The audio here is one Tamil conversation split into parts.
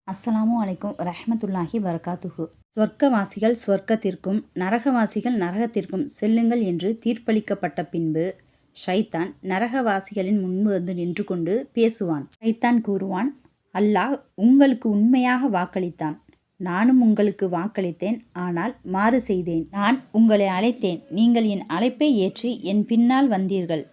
அஸ்ஸலாமு அலைக்கும் ரஹ்மத்துல்லாஹி வரகாத்துஹு. சொர்க்கவாசிகள் சொர்க்கத்திற்கும் நரகவாசிகள் நரகத்திற்கும் செல்லுங்கள் என்று தீர்ப்பளிக்கப்பட்ட பின்பு ஷைத்தான் நரகவாசிகளின் முன்பு வந்து நின்று கொண்டு பேசுவான். ஷைத்தான் கூறுவான், அல்லாஹ் உங்களுக்கு உண்மையாக வாக்களித்தான். நானும் உங்களுக்கு வாக்களித்தேன், ஆனால் மாறு செய்தேன். நான் உங்களை அழைத்தேன், நீங்கள் என் அழைப்பை ஏற்று என் பின்னால் வந்தீர்கள்.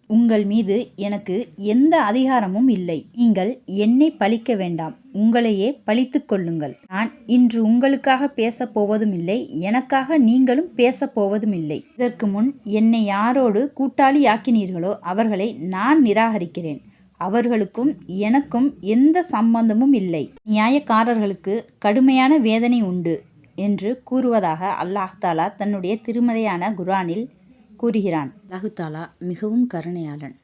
உங்கள் மீது எனக்கு எந்த அதிகாரமும் இல்லை. நீங்கள் என்னை பழிக்க வேண்டாம், உங்களையே பழித்துக் கொள்ளுங்கள். நான் இன்று உங்களுக்காக பேசப் போவதும் இல்லை, எனக்காக நீங்களும் பேசப் போவதும் இல்லை. இதற்கு முன் என்னை யாரோடு கூட்டாளியாக்கினீர்களோ அவர்களை நான் நிராகரிக்கிறேன். அவர்களுக்கும் எனக்கும் எந்த சம்பந்தமும் இல்லை. நியாயக்காரர்களுக்கு கடுமையான வேதனை உண்டு என்று கூறுவதாக அல்லாஹ் தாலா தன்னுடைய திருமறையான குர்ஆனில் கூறுகிறான். அல்லாஹ் தாலா மிகவும் கருணையாளன்.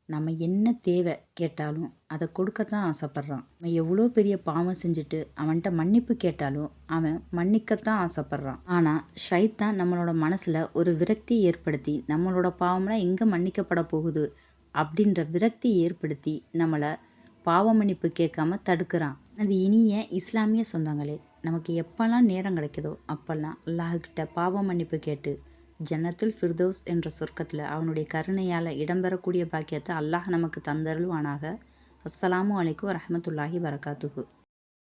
நம்ம என்ன தேவை கேட்டாலும் அதை கொடுக்கத்தான் ஆசைப்பட்றான். நம்ம எவ்வளோ பெரிய பாவம் செஞ்சுட்டு அவன்கிட்ட மன்னிப்பு கேட்டாலும் அவன் மன்னிக்கத்தான் ஆசைப்பட்றான். ஆனால் ஷைத்தான் நம்மளோட மனசில் ஒரு விரக்தி ஏற்படுத்தி நம்மளோட பாவம்லாம் எங்கே மன்னிக்கப்பட போகுது அப்படின்ற விரக்தி ஏற்படுத்தி நம்மளை பாவ மன்னிப்பு கேட்காம தடுக்கிறான். அது இனிய இஸ்லாமிய சொந்தங்களே, நமக்கு எப்போல்லாம் நேரம் கிடைக்குதோ அப்போல்லாம் அல்லாஹ்கிட்ட பாவ மன்னிப்பு கேட்டு ஜன்னத்துல் ஃபிர்தௌஸ் என்ற சொர்க்கத்தில் அவனுடைய கருணையால் இடம்பெறக்கூடிய பாக்கியத்தை அல்லாஹ் நமக்கு தந்தருள்வானாக. அஸ்ஸலாமு அலைக்கும் வரஹ்மத்துல்லாஹி வரகாத்துஹு.